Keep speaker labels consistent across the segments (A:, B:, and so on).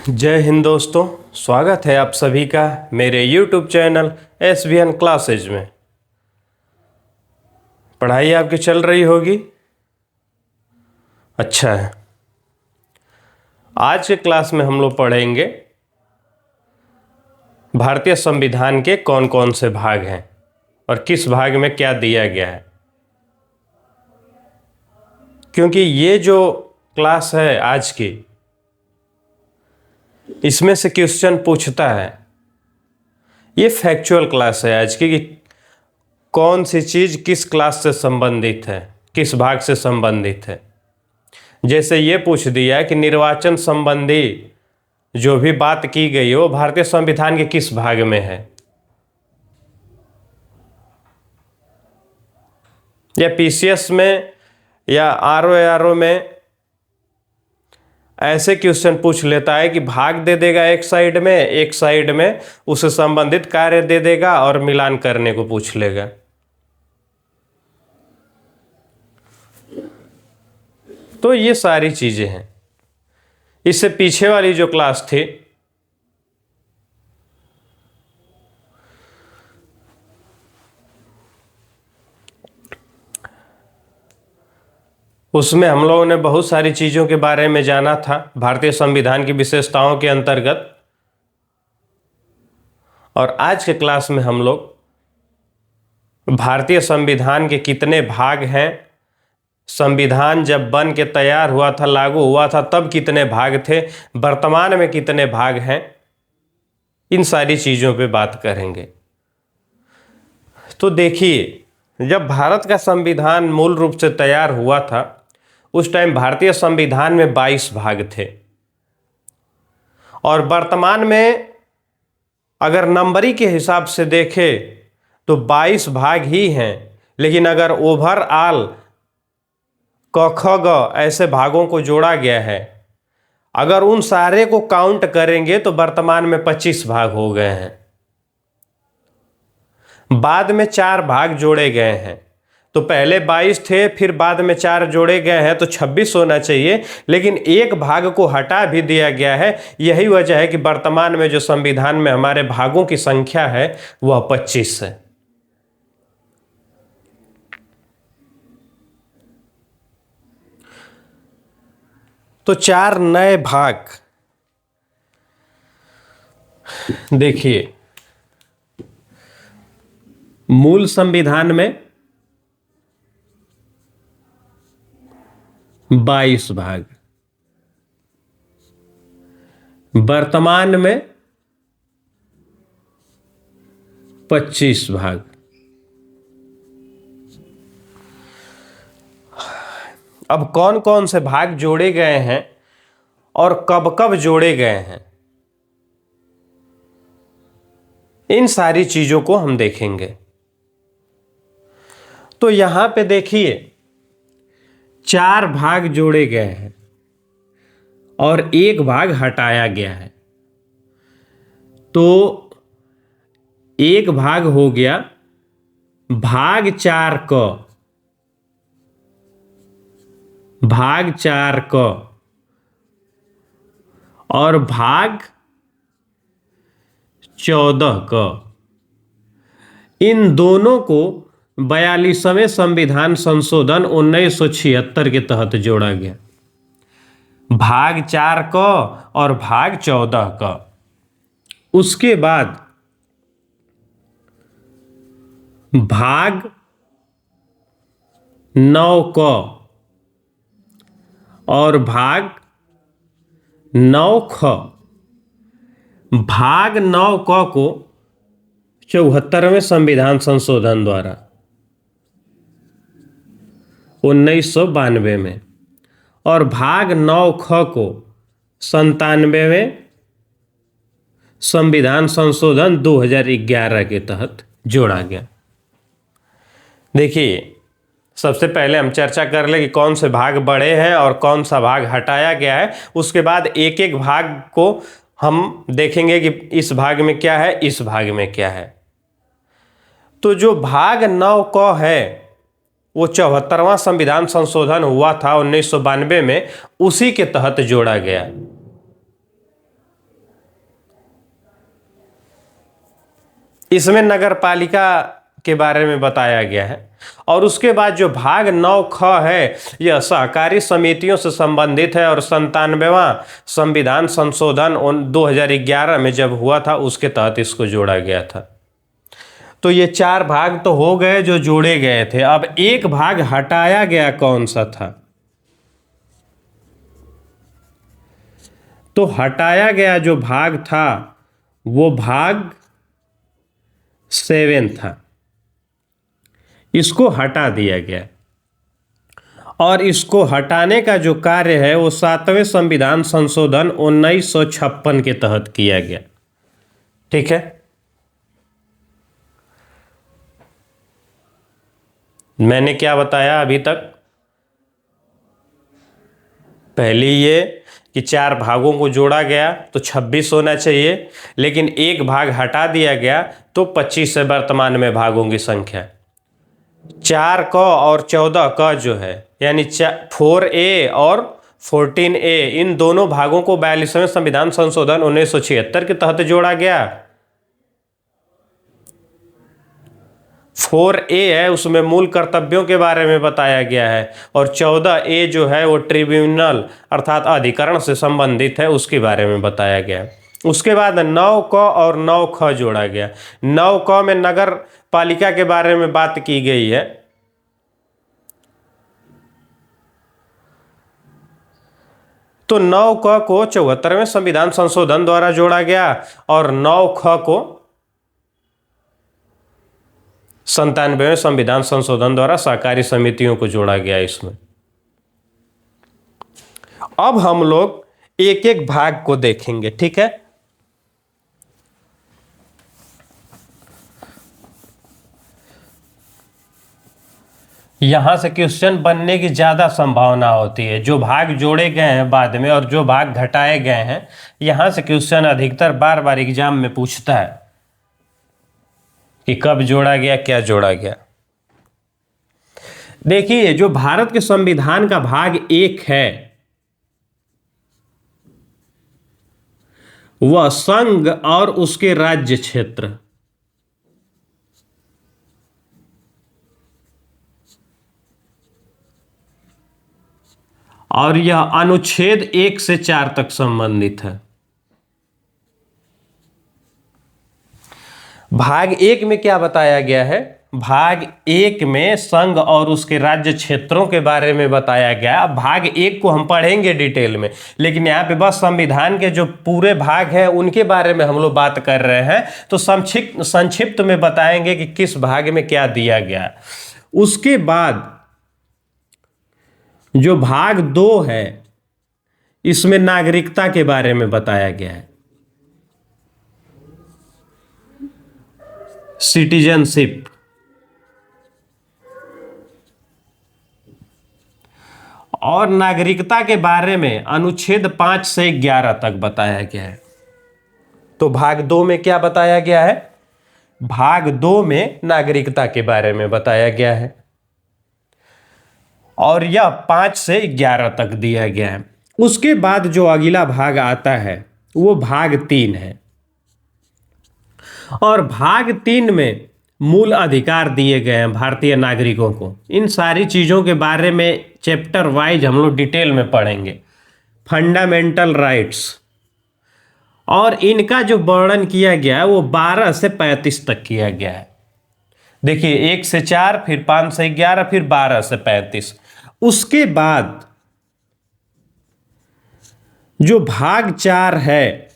A: जय हिंद दोस्तों, स्वागत है आप सभी का मेरे YouTube चैनल SVN क्लासेज में। पढ़ाई आपकी चल रही होगी, अच्छा है। आज के क्लास में हम लोग पढ़ेंगे भारतीय संविधान के कौन कौन से भाग हैं और किस भाग में क्या दिया गया है। क्योंकि ये जो क्लास है आज की, इसमें से क्वेश्चन पूछता है। ये फैक्चुअल क्लास है आज की कि कौन सी चीज़ किस क्लास से संबंधित है, किस भाग से संबंधित है। जैसे ये पूछ दिया है कि निर्वाचन संबंधी जो भी बात की गई है वो भारतीय संविधान के किस भाग में है, या पीसीएस में या आरओ में ऐसे क्वेश्चन पूछ लेता है कि भाग दे देगा एक साइड में उससे संबंधित कार्य दे देगा और मिलान करने को पूछ लेगा। तो ये सारी चीजें हैं। इससे पीछे वाली जो क्लास थी उसमें हम लोगों ने बहुत सारी चीज़ों के बारे में जाना था, भारतीय संविधान की विशेषताओं के अंतर्गत। और आज के क्लास में हम लोग भारतीय संविधान के कितने भाग हैं, संविधान जब बन के तैयार हुआ था, लागू हुआ था, तब कितने भाग थे, वर्तमान में कितने भाग हैं, इन सारी चीज़ों पे बात करेंगे। तो देखिए, जब भारत का संविधान मूल रूप से तैयार हुआ था उस टाइम भारतीय संविधान में 22 भाग थे। और वर्तमान में अगर नंबरी के हिसाब से देखें तो 22 भाग ही हैं, लेकिन अगर ओवरऑल क ख ग ऐसे भागों को जोड़ा गया है, अगर उन सारे को काउंट करेंगे तो वर्तमान में 25 भाग हो गए हैं। बाद में 4 भाग जोड़े गए हैं, तो पहले 22 थे, फिर बाद में 4 जोड़े गए हैं, तो 26 होना चाहिए, लेकिन एक भाग को हटा भी दिया गया है। यही वजह है कि वर्तमान में जो संविधान में हमारे भागों की संख्या है वह 25 है। तो 4 नए भाग देखिए, मूल संविधान में 22 भाग, वर्तमान में 25 भाग। अब कौन कौन से भाग जोड़े गए हैं और कब कब जोड़े गए हैं, इन सारी चीजों को हम देखेंगे। तो यहां पे देखिए, 4 भाग जोड़े गए हैं और एक भाग हटाया गया है। तो एक भाग हो गया भाग 4 क, भाग 4 क, और भाग 14 क। इन दोनों को 42वें संविधान संशोधन 1976 के तहत जोड़ा गया, भाग 4 क और भाग 14 क। उसके बाद भाग 9 क और भाग 9 ख। भाग 9 क को 74वें संविधान संशोधन द्वारा 1992 में, और भाग 9 ख को 97वें संविधान संशोधन 2011 के तहत जोड़ा गया। देखिए, सबसे पहले हम चर्चा कर ले कि कौन से भाग बड़े हैं और कौन सा भाग हटाया गया है। उसके बाद एक एक भाग को हम देखेंगे कि इस भाग में क्या है, इस भाग में क्या है। तो जो भाग 9 क है वो 74वां संविधान संशोधन हुआ था 1992 में, उसी के तहत जोड़ा गया। इसमें नगर पालिका के बारे में बताया गया है। और उसके बाद जो भाग 9ख है, यह सहकारी समितियों से संबंधित है और 97वां संविधान संशोधन 2011 में जब हुआ था उसके तहत इसको जोड़ा गया था। तो ये 4 भाग तो हो गए जो जोड़े गए थे। अब एक भाग हटाया गया, कौन सा था? तो हटाया गया जो भाग था वो भाग 7 था, इसको हटा दिया गया। और इसको हटाने का जो कार्य है वो 7वें संविधान संशोधन 1956 के तहत किया गया। ठीक है, मैंने क्या बताया अभी तक? पहले ये कि 4 भागों को जोड़ा गया तो 26 होना चाहिए, लेकिन एक भाग हटा दिया गया तो 25 है वर्तमान में भागों की संख्या। 4 क और 14 क जो है, यानी 4A और 14A, इन दोनों भागों को 42वें संविधान संशोधन 1976 के तहत जोड़ा गया। 4A है, उसमें मूल कर्तव्यों के बारे में बताया गया है, और 14A जो है वो ट्रिब्यूनल अर्थात अधिकरण से संबंधित है, उसके बारे में बताया गया है। उसके बाद 9क और 9ख जोड़ा गया। 9क में नगर पालिका के बारे में बात की गई है। तो 9क को 74वें संविधान संशोधन द्वारा जोड़ा गया और 9ख को 97वें संविधान संशोधन द्वारा सहकारी समितियों को जोड़ा गया इसमें। अब हम लोग एक एक भाग को देखेंगे, ठीक है? यहां से क्वेश्चन बनने की ज्यादा संभावना होती है। जो भाग जोड़े गए हैं बाद में और जो भाग घटाए गए हैं, यहां से क्वेश्चन अधिकतर बार बार एग्जाम में पूछता है कि कब जोड़ा गया, क्या जोड़ा गया। देखिए, जो भारत के संविधान का भाग 1 है वह संघ और उसके राज्य क्षेत्र, और यह अनुच्छेद 1 से 4 तक संबंधित है। भाग 1 में क्या बताया गया है? भाग 1 में संघ और उसके राज्य क्षेत्रों के बारे में बताया गया। अब भाग 1 को हम पढ़ेंगे डिटेल में, लेकिन यहाँ पे बस संविधान के जो पूरे भाग हैं उनके बारे में हम लोग बात कर रहे हैं, तो संक्षिप्त में बताएंगे कि किस भाग में क्या दिया गया। उसके बाद जो भाग 2 है, इसमें नागरिकता के बारे में बताया गया है, सिटीजनशिप। और नागरिकता के बारे में अनुच्छेद 5 से 11 तक बताया गया है। तो भाग 2 में क्या बताया गया है? भाग 2 में नागरिकता के बारे में बताया गया है और यह 5 से 11 तक दिया गया है। उसके बाद जो अगला भाग आता है वो भाग 3 है, और भाग 3 में मूल अधिकार दिए गए हैं भारतीय नागरिकों को। इन सारी चीज़ों के बारे में चैप्टर वाइज हम लोग डिटेल में पढ़ेंगे। फंडामेंटल राइट्स, और इनका जो वर्णन किया गया है वो 12 से 35 तक किया गया है। देखिए, 1 से 4, फिर 5 से 11, फिर 12 से 35। उसके बाद जो भाग 4 है,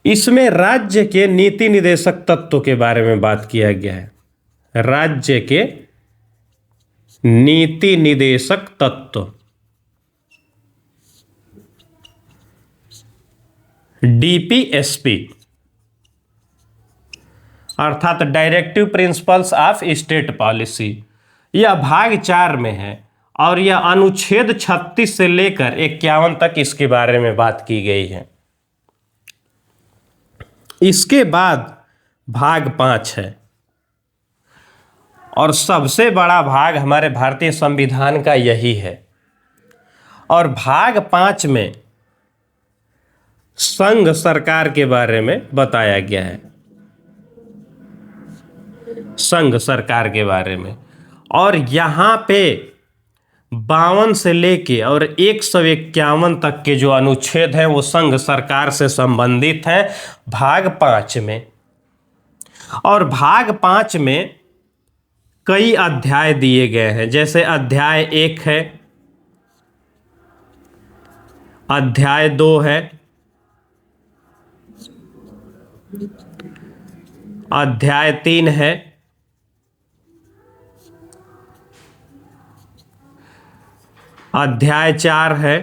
A: इसमें राज्य के नीति निदेशक तत्व के बारे में बात किया गया है। राज्य के नीति निदेशक तत्व, डीपीएसपी, अर्थात directive principles of state policy, यह भाग 4 में है और यह अनुच्छेद 36 से लेकर 51 तक इसके बारे में बात की गई है। इसके बाद भाग 5 है, और सबसे बड़ा भाग हमारे भारतीय संविधान का यही है। और भाग 5 में संघ सरकार के बारे में बताया गया है, संघ सरकार के बारे में। और यहाँ पे 52 से लेके और 151 तक के जो अनुच्छेद हैं वो संघ सरकार से संबंधित हैं भाग 5 में। और भाग 5 में कई अध्याय दिए गए हैं, जैसे अध्याय 1 है, अध्याय 2 है, अध्याय 3 है, अध्याय 4 है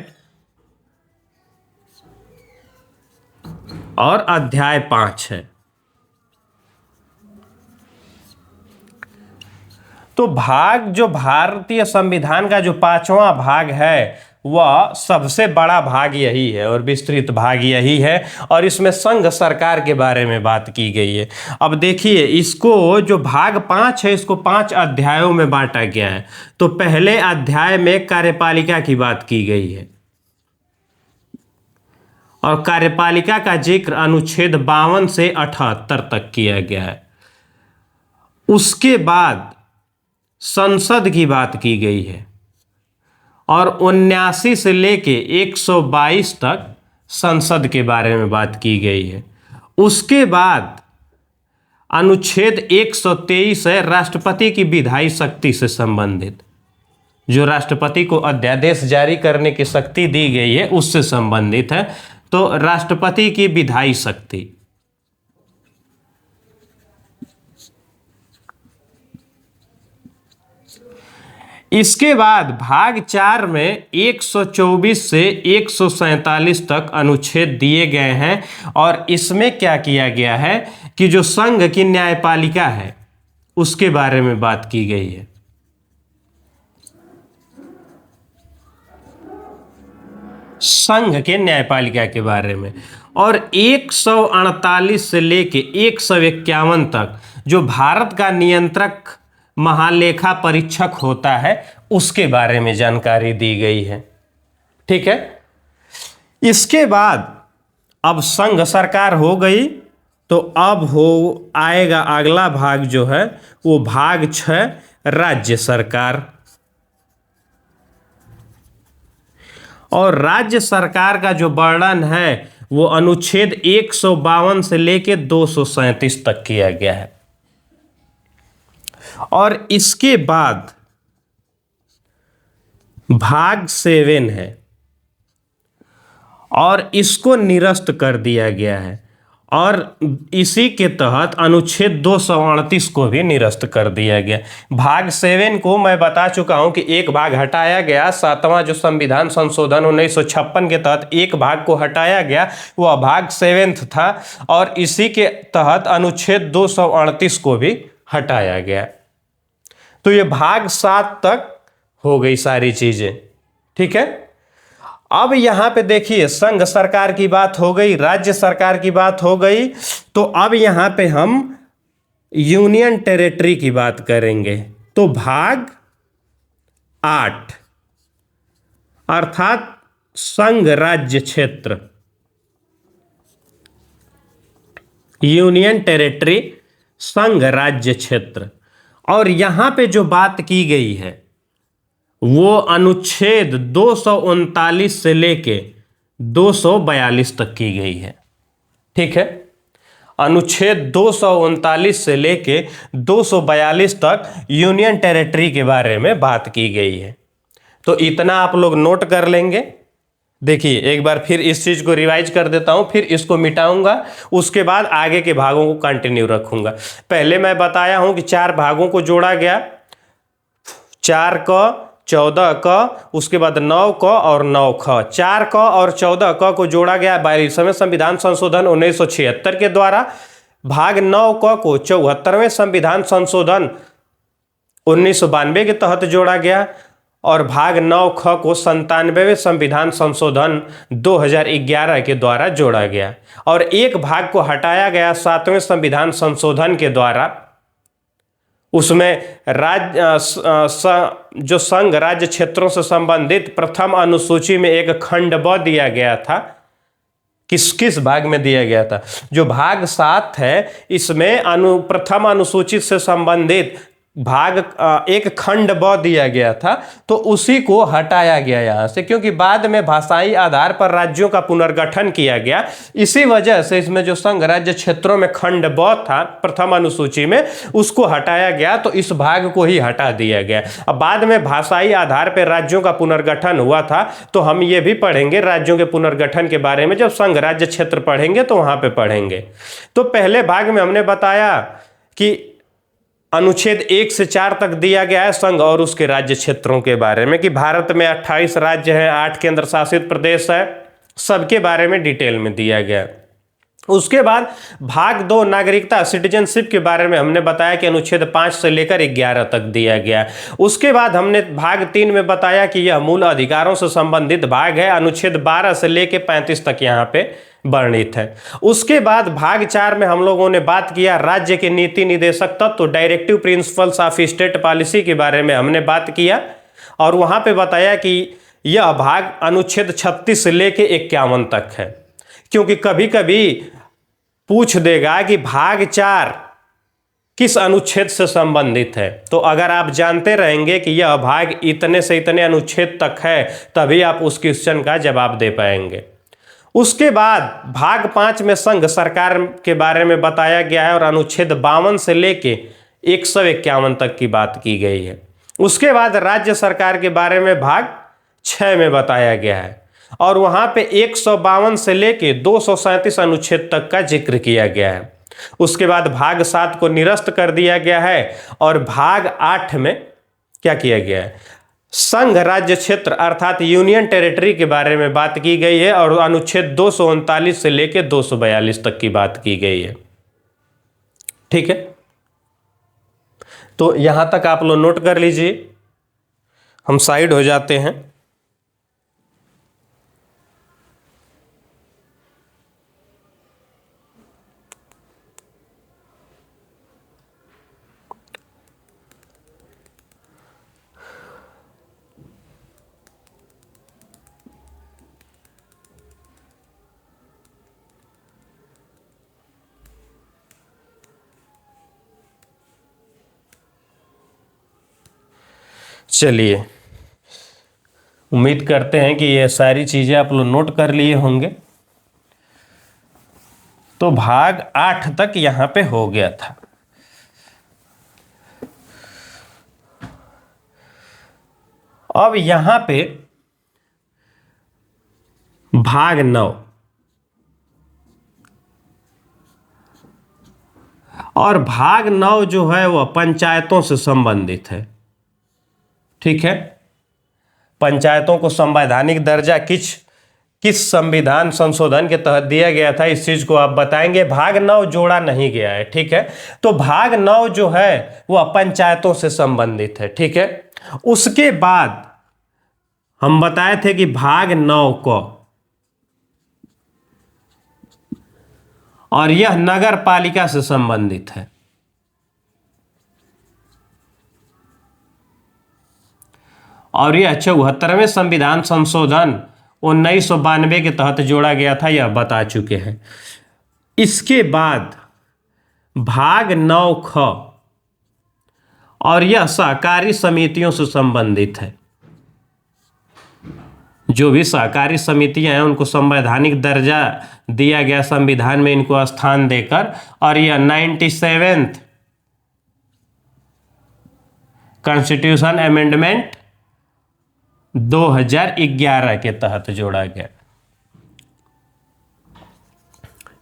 A: और अध्याय 5 है। तो भाग जो भारतीय संविधान का जो 5वां भाग है वह सबसे बड़ा भाग यही है और विस्तृत भाग यही है, और इसमें संघ सरकार के बारे में बात की गई है। अब देखिए, इसको जो भाग 5 है इसको 5 अध्यायों में बांटा गया है। तो पहले अध्याय में कार्यपालिका की बात की गई है और कार्यपालिका का जिक्र अनुच्छेद 52 से 78 तक किया गया है। उसके बाद संसद की बात की गई है और 79 से लेके 122 तक संसद के बारे में बात की गई है। उसके बाद अनुच्छेद 123 है राष्ट्रपति की विधायी शक्ति से संबंधित, जो राष्ट्रपति को अध्यादेश जारी करने की शक्ति दी गई है उससे संबंधित है। तो राष्ट्रपति की विधायी शक्ति। इसके बाद भाग 4 में 124 से 147 तक अनुच्छेद दिए गए हैं और इसमें क्या किया गया है कि जो संघ की न्यायपालिका है उसके बारे में बात की गई है। संघ के न्यायपालिका के बारे में। और 148 से लेके 151 तक जो भारत का नियंत्रक महालेखा परीक्षक होता है उसके बारे में जानकारी दी गई है। ठीक है। इसके बाद अब संघ सरकार हो गई, तो अब हो आएगा अगला भाग जो है वो भाग 6 राज्य सरकार। और राज्य सरकार का जो वर्णन है वो अनुच्छेद 152 से लेके 237 तक किया गया है। और इसके बाद भाग 7 है और इसको निरस्त कर दिया गया है और इसी के तहत अनुच्छेद 238 को भी निरस्त कर दिया गया। भाग 7 को मैं बता चुका हूं कि एक भाग हटाया गया, 7वां जो संविधान संशोधन 1956 के तहत एक भाग को हटाया गया, वह भाग 7 था और इसी के तहत अनुच्छेद 238 को भी हटाया गया। तो ये भाग 7 तक हो गई सारी चीजें। ठीक है। अब यहां पे देखिए, संघ सरकार की बात हो गई, राज्य सरकार की बात हो गई, तो अब यहां पे हम यूनियन टेरिटरी की बात करेंगे। तो भाग 8 अर्थात संघ राज्य क्षेत्र, यूनियन टेरिटरी संघ राज्य क्षेत्र। और यहां पे जो बात की गई है वो अनुच्छेद 239 से लेके 242 तक की गई है। ठीक है। अनुच्छेद 239 से लेके 242 तक यूनियन टेरिटरी के बारे में बात की गई है। तो इतना आप लोग नोट कर लेंगे। देखिए, एक बार फिर इस चीज को रिवाइज कर देता हूं, फिर इसको मिटाऊंगा, उसके बाद आगे के भागों को कंटिन्यू रखूंगा। पहले मैं बताया हूं कि 4 भागों को जोड़ा गया, 4 क, 14 क, उसके बाद 9 क और 9 ख। 4 क और 14 क को जोड़ा गया 22वें संविधान संशोधन 1976 के द्वारा। भाग 9 क को 74वें संविधान संशोधन 1992 के तहत जोड़ा गया और भाग 9 ख को 97वें संविधान संशोधन 2011 के द्वारा जोड़ा गया। और एक भाग को हटाया गया 7वें संविधान संशोधन के द्वारा उसमें जो संघ राज्य क्षेत्रों से संबंधित प्रथम अनुसूची में एक खंड ब दिया गया था। किस किस भाग में दिया गया था? जो भाग 7 है इसमें प्रथम अनुसूचित से संबंधित भाग एक खंड ब दिया गया था, तो उसी को हटाया गया यहाँ से, क्योंकि बाद में भाषाई आधार पर राज्यों का पुनर्गठन किया गया। इसी वजह से इसमें जो संघ राज्य क्षेत्रों में खंड ब था प्रथम अनुसूची में, उसको हटाया गया, तो इस भाग को ही हटा दिया गया। अब बाद में भाषाई आधार पर राज्यों का पुनर्गठन हुआ था, तो हम ये भी पढ़ेंगे राज्यों के पुनर्गठन के बारे में, जब संघ राज्य क्षेत्र पढ़ेंगे तो वहां पे पढ़ेंगे। तो पहले भाग में हमने बताया कि अनुच्छेद 1 से 4 तक दिया गया है संघ और उसके राज्य क्षेत्रों के बारे में, कि भारत में 28 राज्य हैं, 8 केंद्र शासित प्रदेश है, सबके बारे में डिटेल में दिया गया। उसके बाद भाग 2 नागरिकता सिटीजनशिप के बारे में हमने बताया कि अनुच्छेद 5 से लेकर 11 तक दिया गया। उसके बाद हमने भाग 3 में बताया कि यह मूल अधिकारों से संबंधित भाग है, अनुच्छेद 12 से लेकर 35 तक यहाँ पे वर्णित है। उसके बाद भाग 4 में हम लोगों ने बात किया राज्य के नीति निदेशक तत्व, directive principles of state policy के बारे में हमने बात किया, और वहां पे बताया कि यह भाग अनुच्छेद 36 से लेके 51 तक है, क्योंकि कभी कभी पूछ देगा कि भाग 4 किस अनुच्छेद से संबंधित है। तो अगर आप जानते रहेंगे कि यह भाग इतने से इतने अनुच्छेद तक है, तभी आप उस क्वेश्चन का जवाब दे पाएंगे। उसके बाद भाग 5 में संघ सरकार के बारे में बताया गया है, और अनुच्छेद 52 से लेके 151 तक की बात की गई है। उसके बाद राज्य सरकार के बारे में भाग 6 में बताया गया है, और वहां पे 152 से लेके 237 अनुच्छेद तक का जिक्र किया गया है। उसके बाद भाग 7 को निरस्त कर दिया गया है, और भाग 8 में क्या किया गया है? संघ राज्य क्षेत्र अर्थात यूनियन टेरिटरी के बारे में बात की गई है, और अनुच्छेद 239 से लेके 242 तक की बात की गई है। ठीक है, तो यहां तक आप लोग नोट कर लीजिए, हम साइड हो जाते हैं। चलिए, उम्मीद करते हैं कि ये सारी चीजें आप लोग नोट कर लिए होंगे। तो भाग 8 तक यहां पे हो गया था। अब यहां पे भाग 9, और भाग 9 जो है वह पंचायतों से संबंधित है। ठीक है, पंचायतों को संवैधानिक दर्जा किस संविधान संशोधन के तहत दिया गया था, इस चीज को आप बताएंगे। भाग 9 जोड़ा नहीं गया है। ठीक है, तो भाग 9 जो है वह पंचायतों से संबंधित है। ठीक है, उसके बाद हम बताए थे कि भाग 9 को, और यह नगर पालिका से संबंधित है। और यह 74वें संविधान संशोधन 1992 के तहत जोड़ा गया था, यह बता चुके हैं। इसके बाद भाग 9 ख, और यह सहकारी समितियों से संबंधित है। जो भी सहकारी समितियां हैं उनको संवैधानिक दर्जा दिया गया संविधान में, इनको स्थान देकर, और यह 97th कॉन्स्टिट्यूशन अमेंडमेंट 2011 के तहत जोड़ा गया।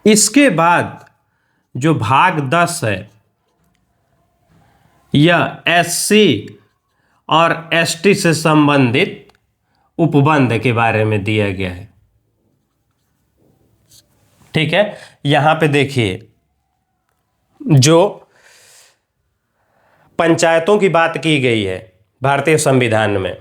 A: इसके बाद जो भाग 10 है, यह SC और ST से संबंधित उपबंध के बारे में दिया गया है। ठीक है, यहां पे देखिए, जो पंचायतों की बात की गई है भारतीय संविधान में,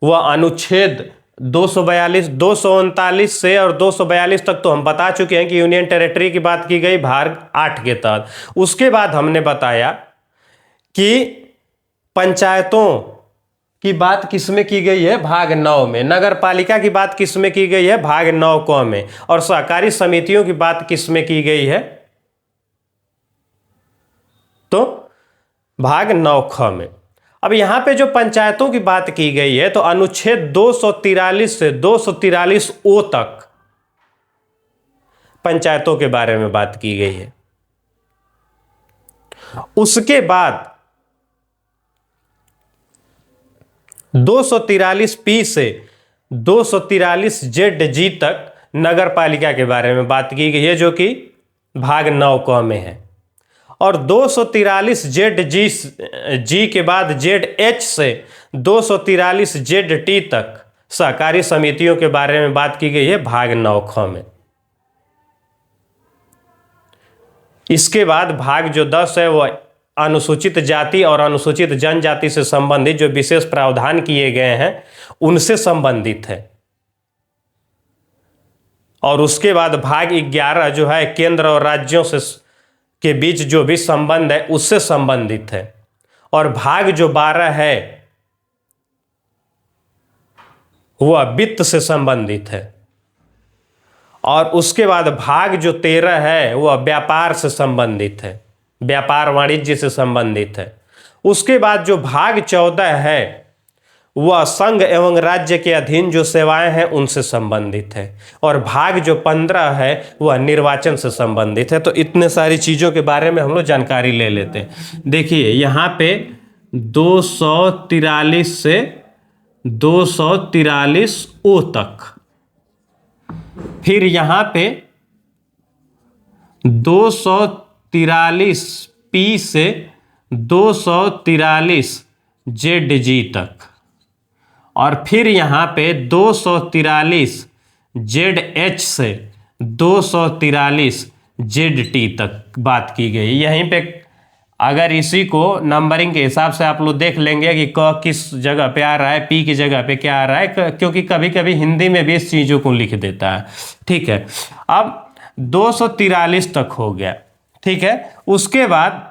A: वह अनुच्छेद 242, 239 से और 242 तक तो हम बता चुके हैं कि यूनियन टेरिटरी की बात की गई भाग 8 के तहत। उसके बाद हमने बताया कि पंचायतों की बात किसमें की गई है, भाग 9 में। नगर पालिका की बात किसमें की गई है, भाग 9 क में। और सहकारी समितियों की बात किसमें की गई है, तो भाग 9 ख में। अब यहां पे जो पंचायतों की बात की गई है तो अनुच्छेद 243 से 243 ओ तक पंचायतों के बारे में बात की गई है। उसके बाद 243 पी से 243 जेड जी तक नगर पालिका के बारे में बात की गई है, जो कि भाग 9 क में है। और 243 जेड जी के बाद जेड एच से 243 जेड टी तक सहकारी समितियों के बारे में बात की गई है, भाग 9 ख में। इसके बाद भाग जो 10 है वह अनुसूचित जाति और अनुसूचित जनजाति से संबंधित जो विशेष प्रावधान किए गए हैं उनसे संबंधित है। और उसके बाद भाग 11 जो है केंद्र और राज्यों से के बीच जो भी संबंध है उससे संबंधित है। और भाग जो 12 है वह वित्त से संबंधित है। और उसके बाद भाग जो 13 है वह व्यापार से संबंधित है, व्यापार वाणिज्य से संबंधित है। उसके बाद जो भाग 14 है वह संघ एवं राज्य के अधीन जो सेवाएं हैं उनसे संबंधित है। और भाग जो 15 है वह निर्वाचन से संबंधित है। तो इतने सारी चीज़ों के बारे में हम लोग जानकारी ले लेते हैं। देखिए यहाँ पे 243 से 243 ओ तक, फिर यहाँ पे 243 पी से 243 जेड जी तक, और फिर यहाँ पे 243 जेड एच से 243 जेड टी तक बात की गई। यहीं पे अगर इसी को नंबरिंग के हिसाब से आप लोग देख लेंगे कि क किस जगह पे आ रहा है, पी की जगह पे क्या आ रहा है, क्योंकि कभी कभी हिंदी में भी इस चीज़ों को लिख देता है। ठीक है, अब 243 तक हो गया। ठीक है, उसके बाद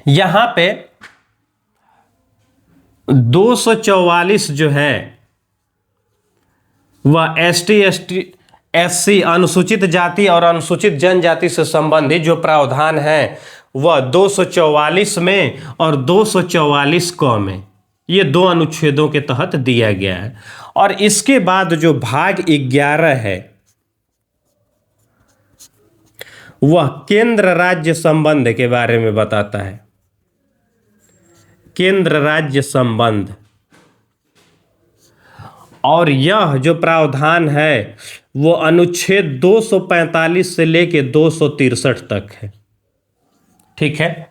A: यहाँ पे 244 जो है वह ST अनुसूचित जाति और अनुसूचित जनजाति से संबंधित जो प्रावधान है वह 244 में और 244 क में, ये दो अनुच्छेदों के तहत दिया गया है। और इसके बाद जो भाग 11 है वह केंद्र राज्य संबंध के बारे में बताता है। केंद्र राज्य संबंध, और यह जो प्रावधान है वो अनुच्छेद 245 से लेके 263 तक है। ठीक है,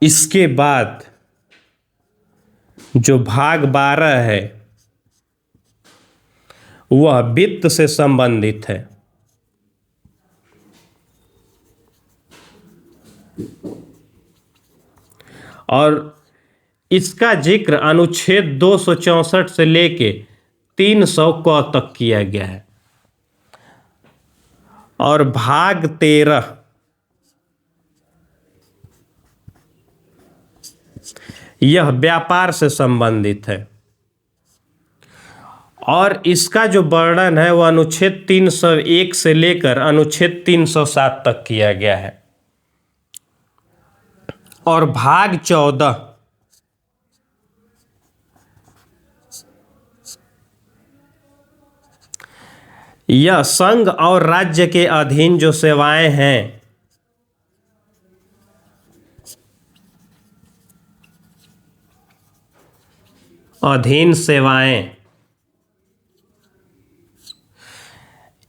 A: इसके बाद जो भाग 12 है वह वित्त से संबंधित है। और इसका जिक्र अनुच्छेद 264 से लेके 300 क तक किया गया है। और भाग 13 यह व्यापार से संबंधित है। और इसका जो वर्णन है वह अनुच्छेद 301 से लेकर अनुच्छेद 307 तक किया गया है। और भाग 14 यह संघ और राज्य के अधीन जो सेवाएं हैं अधीन सेवाएं,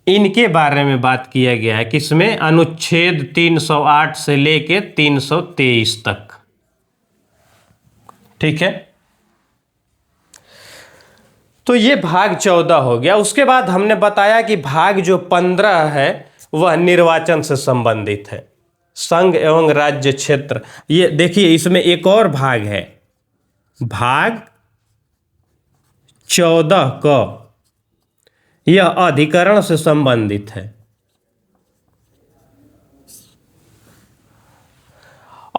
A: इनके बारे में बात किया गया है। किसमें, अनुच्छेद 308 से लेके 323 तक। ठीक है, तो ये भाग 14 हो गया। उसके बाद हमने बताया कि भाग जो 15 है वह निर्वाचन से संबंधित है, संघ एवं राज्य क्षेत्र। ये देखिए इसमें एक और भाग है, भाग 14 क, यह अधिकरण से संबंधित है।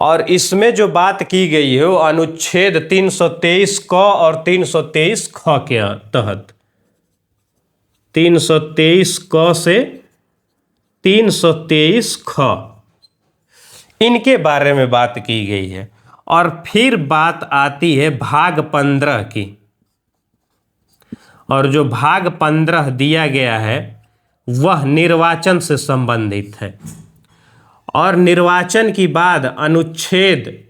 A: और इसमें जो बात की गई है वो अनुच्छेद 323 क और 323 ख के तहत, 323 क से 323 ख, इनके बारे में बात की गई है। और फिर बात आती है भाग 15 की, और जो भाग 15 दिया गया है वह निर्वाचन से संबंधित है। और निर्वाचन की बाद अनुच्छेद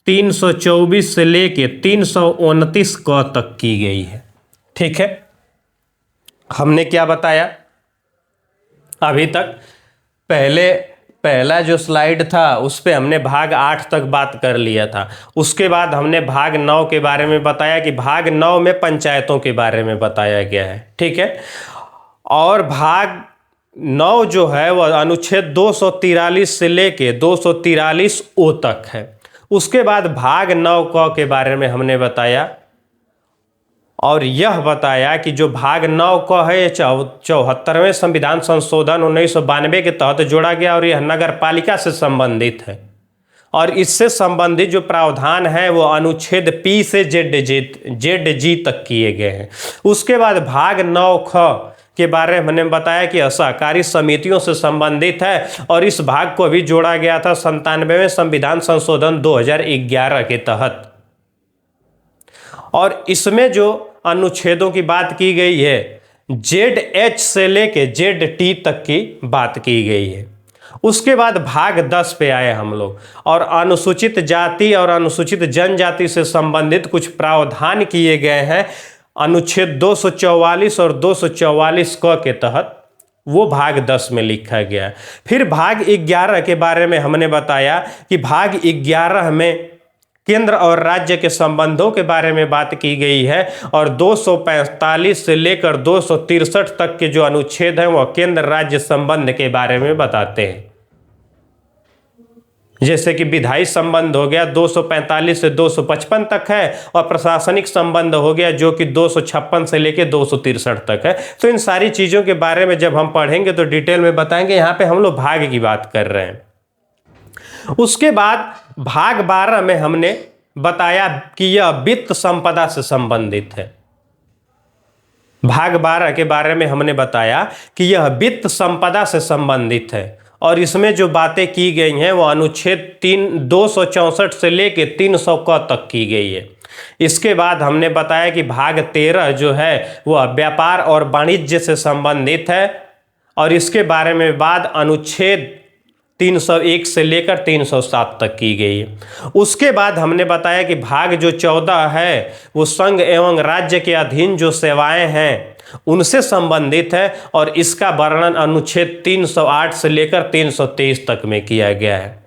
A: 324 से लेके 329 क तक की गई है। ठीक है, हमने क्या बताया अभी तक? पहला जो स्लाइड था उस पे हमने भाग 8 तक बात कर लिया था। उसके बाद हमने भाग 9 के बारे में बताया कि भाग 9 में पंचायतों के बारे में बताया गया है। ठीक है, और भाग 9 जो है वह अनुच्छेद 243 से लेके 243 ओ तक है। उसके बाद भाग 9 क के बारे में हमने बताया, और यह बताया कि जो भाग 9 क है 74वें संविधान संशोधन 1992 के तहत जोड़ा गया और यह नगर पालिका से संबंधित है। और इससे संबंधित जो प्रावधान है वो अनुच्छेद पी से जेड जी तक किए गए हैं। उसके बाद भाग 9 ख के बारे में हमने बताया कि असहकारी समितियों से संबंधित है, और इस भाग को भी जोड़ा गया था 97वें संविधान संशोधन 2011 के तहत। और इसमें जो अनुच्छेदों की बात की गई है ZH से लेके ZT तक की बात की गई है। उसके बाद भाग 10 पे आए हम लोग, और अनुसूचित जाति और अनुसूचित जनजाति से संबंधित कुछ प्रावधान किए गए हैं अनुच्छेद 244 और 244 क के तहत, वो भाग 10 में लिखा गया है। फिर भाग 11 के बारे में हमने बताया कि भाग 11 में केंद्र और राज्य के संबंधों के बारे में बात की गई है, और 245 से लेकर 263 तक के जो अनुच्छेद हैं वह केंद्र राज्य संबंध के बारे में बताते हैं। जैसे कि विधायी संबंध हो गया 245 से 255 तक है, और प्रशासनिक संबंध हो गया जो कि 256 से लेकर 263 तक है। तो इन सारी चीज़ों के बारे में जब हम पढ़ेंगे तो डिटेल में बताएंगे। यहाँ पे हम लोग भाग की बात कर रहे हैं। उसके बाद भाग 12 में हमने बताया कि यह वित्त संपदा से संबंधित है। भाग 12 के बारे में हमने बताया कि यह वित्त संपदा से संबंधित है, और इसमें जो बातें की गई हैं वो अनुच्छेद 264 से लेके 300 क तक की गई है। इसके बाद हमने बताया कि भाग 13 जो है वह व्यापार और वाणिज्य से संबंधित है, और इसके बारे में बाद अनुच्छेद 301 से लेकर 307 तक की गई है। उसके बाद हमने बताया कि भाग जो 14 है वो संघ एवं राज्य के अधीन जो सेवाएं हैं उनसे संबंधित है, और इसका वर्णन अनुच्छेद 308 से लेकर 323 तक में किया गया है।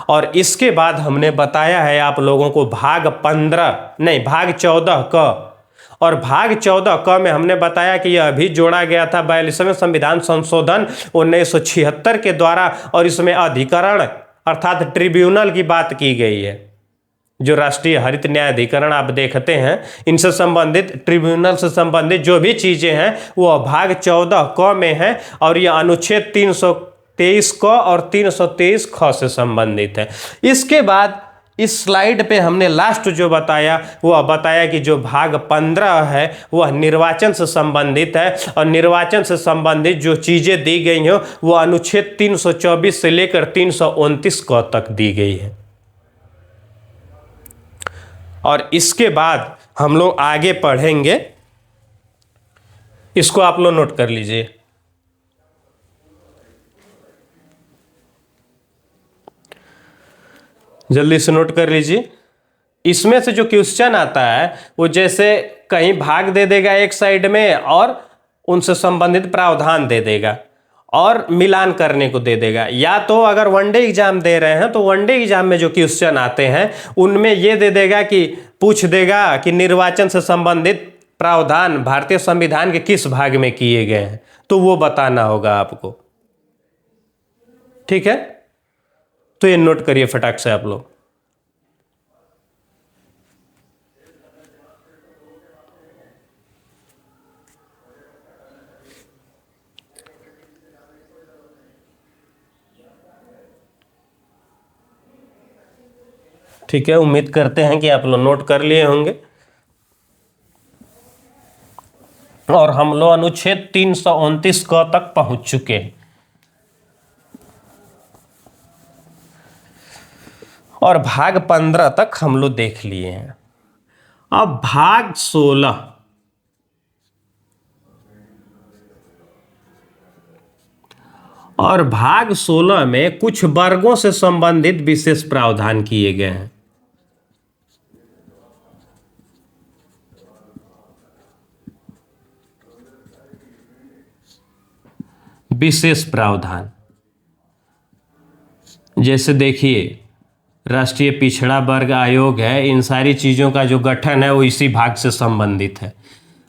A: और इसके बाद हमने बताया है आप लोगों को भाग 14 क, और भाग 14 क में हमने बताया कि यह अभी जोड़ा गया था 42वें संविधान संशोधन 1976 के द्वारा, और इसमें अधिकरण अर्थात ट्रिब्यूनल की बात की गई है। जो राष्ट्रीय हरित न्याय अधिकरण आप देखते हैं, इनसे संबंधित ट्रिब्यूनल से संबंधित जो भी चीजें हैं वो भाग 14 क में है, और यह अनुच्छेद 323 क और 323 ख से संबंधित है। इसके बाद इस स्लाइड पे हमने लास्ट जो बताया वह बताया कि जो भाग 15 है वह निर्वाचन से संबंधित है, और निर्वाचन से संबंधित जो चीजें दी गई हैं वो अनुच्छेद 324 से लेकर 329 क तक दी गई है। और इसके बाद हम लोग आगे पढ़ेंगे, इसको आप लोग नोट कर लीजिए। जल्दी से नोट कर लीजिए। इसमें से जो क्वेश्चन आता है वो जैसे कहीं भाग दे देगा एक साइड में, और उनसे संबंधित प्रावधान दे देगा, और मिलान करने को दे देगा। या तो अगर वनडे एग्जाम दे रहे हैं तो वनडे एग्जाम में जो क्वेश्चन आते हैं उनमें ये दे देगा कि पूछ देगा कि निर्वाचन से संबंधित प्रावधान भारतीय संविधान के किस भाग में किए गए हैं, तो वो बताना होगा आपको। ठीक है, तो ये नोट करिए फटाक से आप लोग। ठीक है, उम्मीद करते हैं कि आप लोग नोट कर लिए होंगे। और हम लोग अनुच्छेद 329 क तक पहुंच चुके हैं और भाग 15 तक हम लोग देख लिए हैं। अब भाग 16 और भाग 16 में कुछ वर्गों से संबंधित विशेष प्रावधान किए गए हैं। विशेष प्रावधान जैसे देखिए, राष्ट्रीय पिछड़ा वर्ग आयोग है, इन सारी चीज़ों का जो गठन है वो इसी भाग से संबंधित है।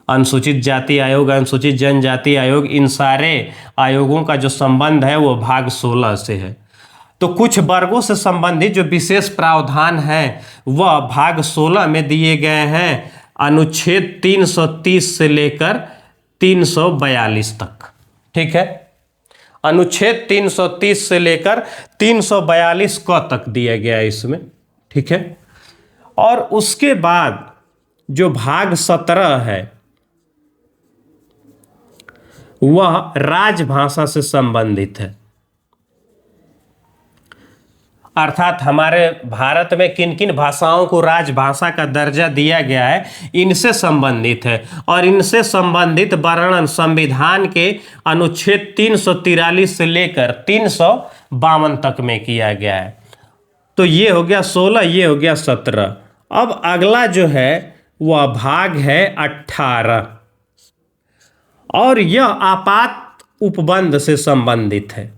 A: अनुसूचित जाति आयोग, अनुसूचित जनजाति आयोग, इन सारे आयोगों का जो संबंध है वो भाग 16 से है। तो कुछ वर्गों से संबंधित जो विशेष प्रावधान है वह भाग 16 में दिए गए हैं, अनुच्छेद 330 से लेकर 342 तक। ठीक है, अनुच्छेद 330 से लेकर 342 क तक दिया गया है इसमें। ठीक है, और उसके बाद जो भाग 17 है वह राजभाषा से संबंधित है, अर्थात हमारे भारत में किन किन भाषाओं को राजभाषा का दर्जा दिया गया है इनसे संबंधित है। और इनसे संबंधित वर्णन संविधान के अनुच्छेद 343 से लेकर 352 तक में किया गया है। तो ये हो गया 16, ये हो गया 17। अब अगला जो है वह भाग है 18 और यह आपात उपबंध से संबंधित है।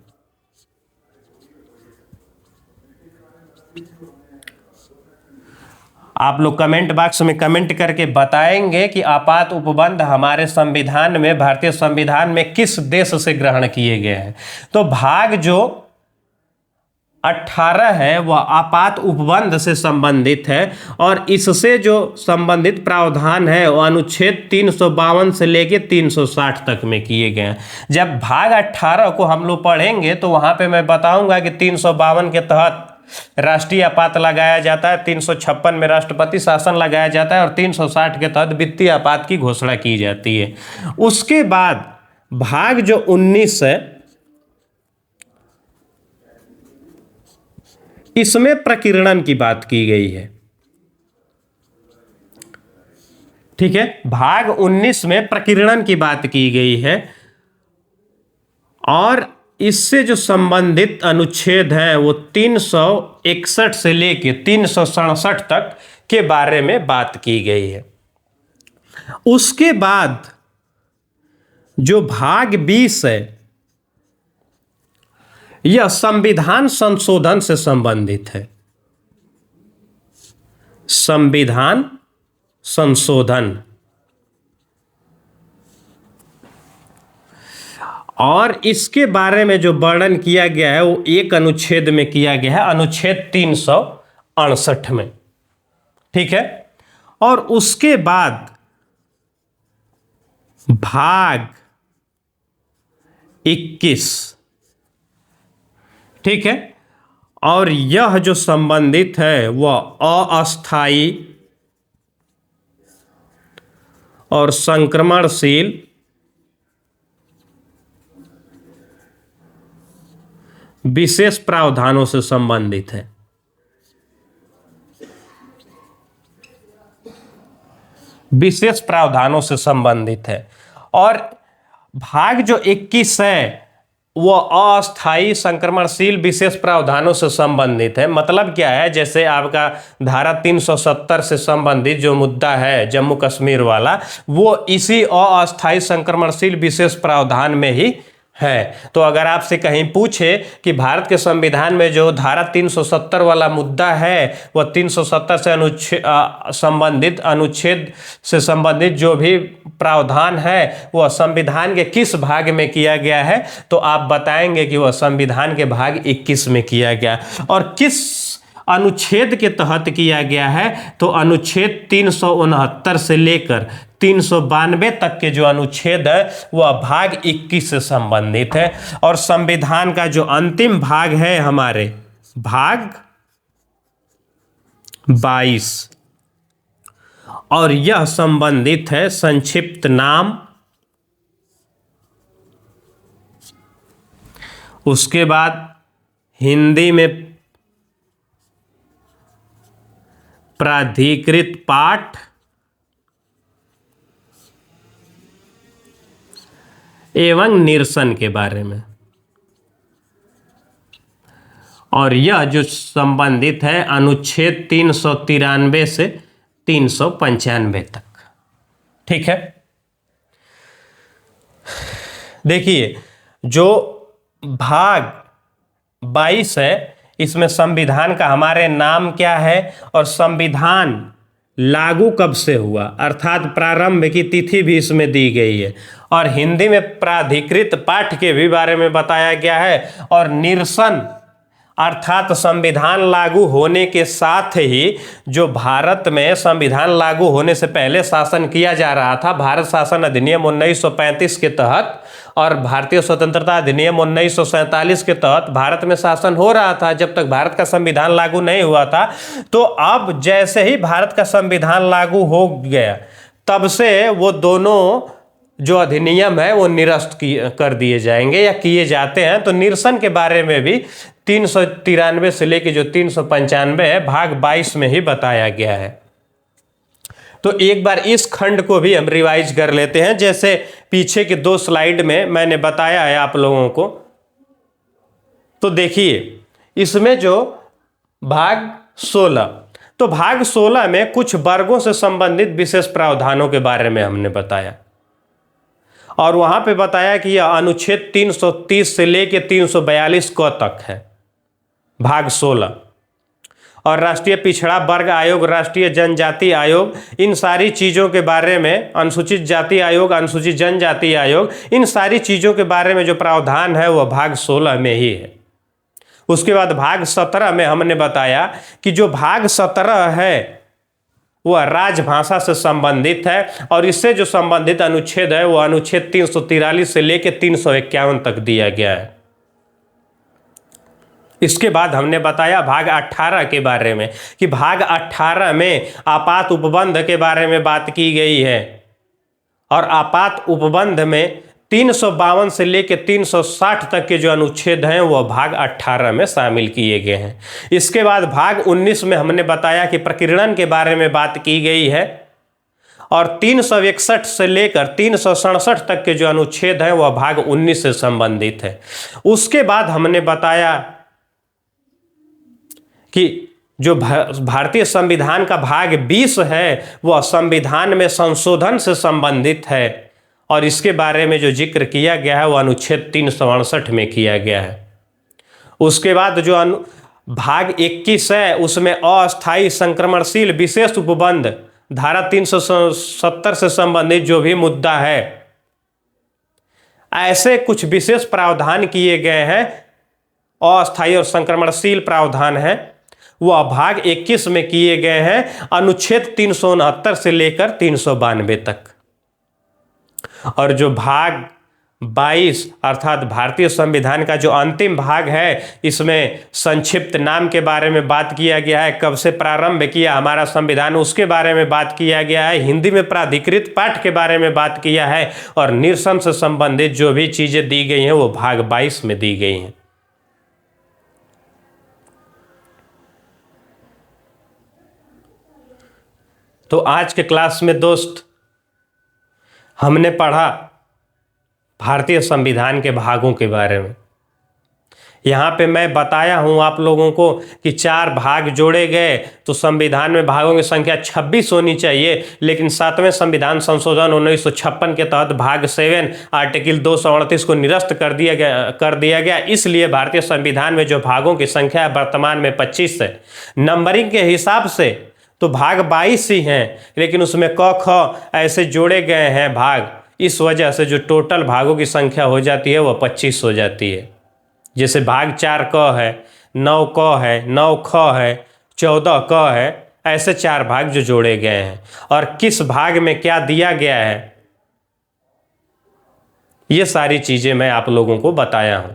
A: आप लोग कमेंट बॉक्स में कमेंट करके बताएंगे कि आपात उपबंध हमारे संविधान में, भारतीय संविधान में किस देश से ग्रहण किए गए हैं। तो भाग जो 18 है वह आपात उपबंध से संबंधित है और इससे जो संबंधित प्रावधान है वह अनुच्छेद 352 से लेके 360 तक में किए गए हैं। जब भाग 18 को हम लोग पढ़ेंगे तो वहां पे मैं बताऊंगा कि 352 के तहत राष्ट्रीय आपात लगाया जाता है, 356 में राष्ट्रपति शासन लगाया जाता है और 360 के तहत वित्तीय आपात की घोषणा की जाती है। उसके बाद भाग जो 19 है इसमें प्रकीर्णन की बात की गई है। ठीक है, भाग 19 में प्रकीर्णन की बात की गई है और इससे जो संबंधित अनुच्छेद है वो 361 से लेके 367 तक के बारे में बात की गई है। उसके बाद जो भाग 20 है यह संविधान संशोधन से संबंधित है। संविधान संशोधन, और इसके बारे में जो वर्णन किया गया है वो एक अनुच्छेद में किया गया है, अनुच्छेद 368 में। ठीक है, और उसके बाद भाग 21। ठीक है, और यह जो संबंधित है वह अस्थायी और संक्रमणशील विशेष प्रावधानों से संबंधित है। विशेष प्रावधानों से संबंधित है। और भाग जो 21 है वह अस्थायी संक्रमणशील विशेष प्रावधानों से संबंधित है। मतलब क्या है, जैसे आपका धारा 370 से संबंधित जो मुद्दा है जम्मू कश्मीर वाला, वो इसी अस्थायी संक्रमणशील विशेष प्रावधान में ही है। तो अगर आपसे कहीं पूछे कि भारत के संविधान में जो धारा 370 वाला मुद्दा है वह 370 से संबंधित अनुच्छेद से संबंधित जो भी प्रावधान है वह संविधान के किस भाग में किया गया है, तो आप बताएंगे कि वह संविधान के भाग 21 में किया गया। और किस अनुच्छेद के तहत किया गया है, तो अनुच्छेद 369 से लेकर 392 तक के जो अनुच्छेद है वह भाग 21 से संबंधित है। और संविधान का जो अंतिम भाग है हमारे, भाग 22 और यह संबंधित है संक्षिप्त नाम, उसके बाद हिंदी में प्राधिकृत पाठ एवं निरसन के बारे में, और यह जो संबंधित है अनुच्छेद 393 से 395 तक। ठीक है, देखिए जो भाग 22 है इसमें संविधान का हमारे नाम क्या है और संविधान लागू कब से हुआ अर्थात प्रारंभ की तिथि भी इसमें दी गई है, और हिंदी में प्राधिकृत पाठ के भी बारे में बताया गया है, और निरसन अर्थात संविधान लागू होने के साथ ही जो भारत में संविधान लागू होने से पहले शासन किया जा रहा था, भारत शासन अधिनियम 1935 के तहत और भारतीय स्वतंत्रता अधिनियम 1947 के तहत भारत में शासन हो रहा था जब तक भारत का संविधान लागू नहीं हुआ था। तो अब जैसे ही भारत का संविधान लागू हो गया तब से वो दोनों जो अधिनियम है वो निरस्त कर दिए जाएंगे या किए जाते हैं। तो निरसन के बारे में भी 393 से लेके जो 395 है भाग 22 में ही बताया गया है। तो एक बार इस खंड को भी हम रिवाइज कर लेते हैं, जैसे पीछे के 2 स्लाइड में मैंने बताया है आप लोगों को। तो देखिए इसमें जो भाग 16, तो भाग 16 में कुछ वर्गों से संबंधित विशेष प्रावधानों के बारे में हमने बताया, और वहां पे बताया कि यह अनुच्छेद 330 से लेके 342 क तक है भाग 16, और राष्ट्रीय पिछड़ा वर्ग आयोग, राष्ट्रीय जनजाति आयोग, इन सारी चीज़ों के बारे में, अनुसूचित जाति आयोग, अनुसूचित जनजाति आयोग, इन सारी चीज़ों के बारे में जो प्रावधान है वह भाग 16 में ही है। उसके बाद भाग 17 में हमने बताया कि जो भाग 17 है वह राजभाषा से संबंधित है, और इससे जो संबंधित अनुच्छेद है वह अनुच्छेद 343 से लेकर 351 तक दिया गया है। इसके बाद हमने बताया भाग 18 के बारे में कि भाग 18 में आपात उपबंध के बारे में बात की गई है, और आपात उपबंध में 352 से लेकर 360 तक के जो अनुच्छेद हैं वह भाग 18 में शामिल किए गए हैं। इसके बाद भाग 19 में हमने बताया कि प्रकीर्णन के बारे में बात की गई है, और 361 से लेकर 367 तक के जो अनुच्छेद हैं वह भाग 19 से संबंधित है। उसके बाद हमने बताया कि जो भारतीय संविधान का भाग 20 है वह संविधान में संशोधन से संबंधित है, और इसके बारे में जो जिक्र किया गया है वह अनुच्छेद 368 में किया गया है। उसके बाद जो भाग 21 है उसमें अस्थायी संक्रमणशील विशेष उपबंध धारा 370 से संबंधित जो भी मुद्दा है, ऐसे कुछ विशेष प्रावधान किए गए हैं, अस्थायी और संक्रमणशील प्रावधान है, वह भाग 21 में किए गए हैं अनुच्छेद 369 से लेकर 392 तक। और जो भाग 22 अर्थात भारतीय संविधान का जो अंतिम भाग है, इसमें संक्षिप्त नाम के बारे में बात किया गया है, कब से प्रारंभ किया हमारा संविधान उसके बारे में बात किया गया है, हिंदी में प्राधिकृत पाठ के बारे में बात किया है, और निरसन से संबंधित जो भी चीजें दी गई हैं वो भाग 22 में दी गई हैं। तो आज के क्लास में दोस्त हमने पढ़ा भारतीय संविधान के भागों के बारे में। यहाँ पे मैं बताया हूँ आप लोगों को कि 4 भाग जोड़े गए तो संविधान में भागों की संख्या 26 होनी चाहिए, लेकिन 7वें संविधान संशोधन 1956 के तहत भाग 7 आर्टिकल 238 को निरस्त कर दिया गया। इसलिए भारतीय संविधान में जो भागों की संख्या वर्तमान में 25 है। नंबरिंग के हिसाब से तो भाग 22 ही हैं, लेकिन उसमें क ख ऐसे जोड़े गए हैं भाग, इस वजह से जो टोटल भागों की संख्या हो जाती है वह 25 हो जाती है। जैसे भाग 4 क है, 9 क है, 9 ख है, 14 क है, ऐसे 4 भाग जो जोड़े गए हैं। और किस भाग में क्या दिया गया है ये सारी चीजें मैं आप लोगों को बताया हूं।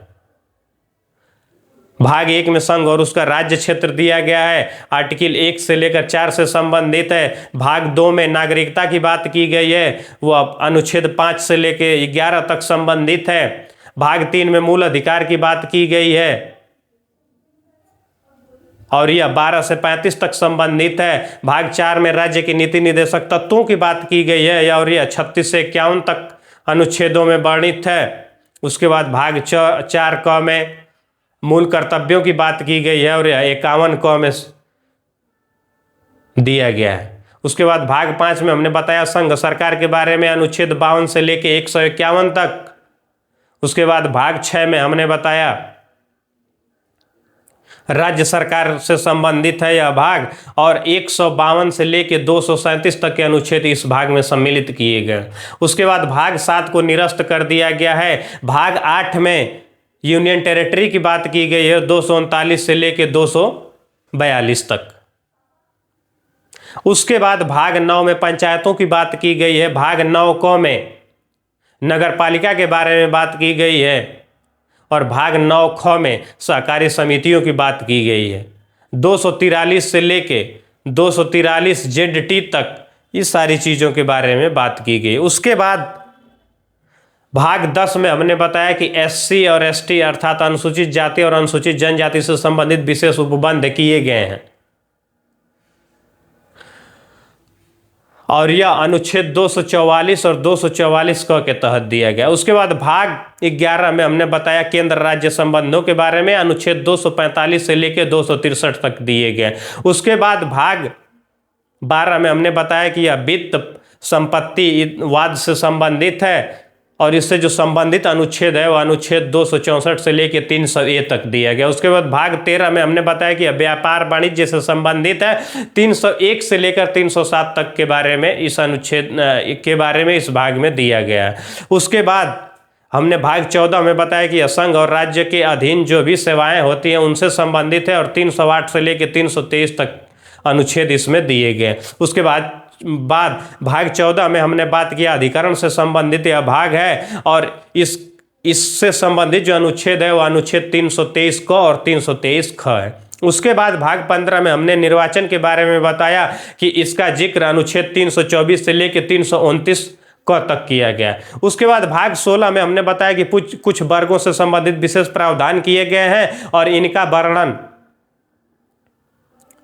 A: भाग 1 में संघ और उसका राज्य क्षेत्र दिया गया है, आर्टिकल 1 से लेकर 4 से संबंधित है। भाग 2 में नागरिकता की बात की गई है, वो अनुच्छेद 5 से लेकर 11 तक संबंधित है। भाग 3 में मूल अधिकार की बात की गई है और यह 12 से 35 तक संबंधित है। भाग 4 में राज्य की नीति निर्देशक तत्वों की बात की गई है और यह 36 से 51 तक अनुच्छेदों में वर्णित है। उसके बाद भाग 4 क में मूल कर्तव्यों की बात की गई है और यह 51 क में दिया गया है। उसके बाद भाग 5 में हमने बताया संघ सरकार के बारे में, अनुच्छेद 52 से लेकर 151 तक। उसके बाद भाग 6 में हमने बताया राज्य सरकार से संबंधित है यह भाग, और 152 से लेकर 237 तक के अनुच्छेद इस भाग में सम्मिलित किए गए। उसके बाद भाग 7 को निरस्त कर दिया गया है। भाग 8 में यूनियन टेरिटरी की बात की गई है, 239 से लेकर 242 तक। उसके बाद भाग 9 में पंचायतों की बात की गई है। भाग 9 क में नगर पालिका के बारे में बात की गई है और भाग 9 ख में सहकारी समितियों की बात की गई है। 243 से लेके 243 ZT तक इस सारी चीज़ों के बारे में बात की गई। उसके बाद भाग 10 में हमने बताया कि SC और ST अर्थात अनुसूचित जाति और अनुसूचित जनजाति से संबंधित विशेष उपबंध किए गए हैं और यह अनुच्छेद 244 और 244 क के तहत दिया गया। उसके बाद भाग 11 में हमने बताया केंद्र राज्य संबंधों के बारे में, अनुच्छेद 245 से लेकर 263 तक दिए गए। उसके बाद भाग 12 में हमने बताया कि यह वित्त संपत्ति वाद से संबंधित है और इससे जो संबंधित अनुच्छेद है वह अनुच्छेद 264 से लेकर 300A तक दिया गया। उसके बाद भाग 13 में हमने बताया कि व्यापार वाणिज्य से संबंधित है, 301 से लेकर 307 तक के बारे में इस अनुच्छेद के बारे में इस भाग में दिया गया है। उसके बाद हमने भाग 14 में बताया कि संघ और राज्य के अधीन जो भी सेवाएं होती हैं उनसे संबंधित है और 308 से लेकर 323 तक अनुच्छेद इसमें दिए गए। उसके बाद भाग 14 में हमने बात किया अधिकरण से संबंधित यह भाग है और इससे संबंधित जो अनुच्छेद है वह अनुच्छेद 323 क और 323 ख है। उसके बाद भाग 15 में हमने निर्वाचन के बारे में बताया कि इसका जिक्र अनुच्छेद 324 से लेकर 329 क तक किया गया। उसके बाद भाग 16 में हमने बताया कि कुछ वर्गों से संबंधित विशेष प्रावधान किए गए हैं और इनका वर्णन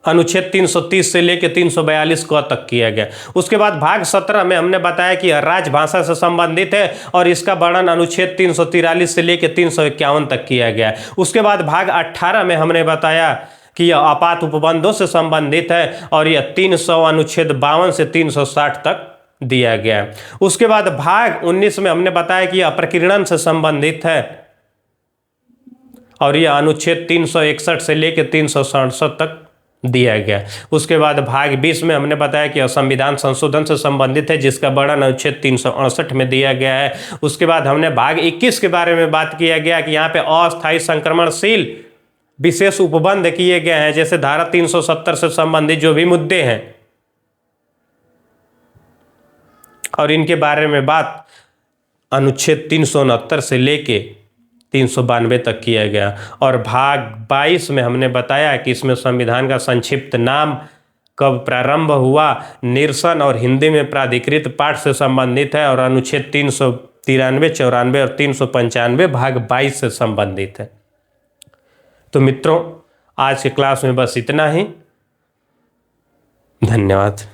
A: अनुच्छेद 330 से लेकर 342 क तक किया गया। उसके बाद भाग 17 में हमने बताया कि राजभाषा से संबंधित है और इसका वर्णन अनुच्छेद 343 से लेकर 351 तक किया गया। उसके बाद भाग 18 में हमने बताया कि यह आपात उपबंधों से संबंधित है और यह 300 अनुच्छेद 52 से 360 तक दिया गया। उसके बाद भाग 19 में हमने बताया कि यह प्रकीर्णन से संबंधित है और यह अनुच्छेद 361 से लेकर 367 तक दिया गया। उसके बाद भाग 20 में हमने बताया कि संविधान संशोधन से संबंधित है जिसका वर्णन अनुच्छेद 368 में दिया गया है। उसके बाद हमने भाग 21 के बारे में बात किया गया कि यहाँ पे अस्थायी संक्रमणशील विशेष उपबंध किए गए हैं, जैसे धारा 370 से संबंधित जो भी मुद्दे हैं और इनके बारे में बात अनुच्छेद 369 से लेके 392 तक किया गया। और भाग 22 में हमने बताया कि इसमें संविधान का संक्षिप्त नाम, कब प्रारंभ हुआ, निरसन और हिंदी में प्राधिकृत पाठ से संबंधित है और अनुच्छेद 393, 94 और 395 भाग 22 से संबंधित है। तो मित्रों, आज के क्लास में बस इतना ही। धन्यवाद।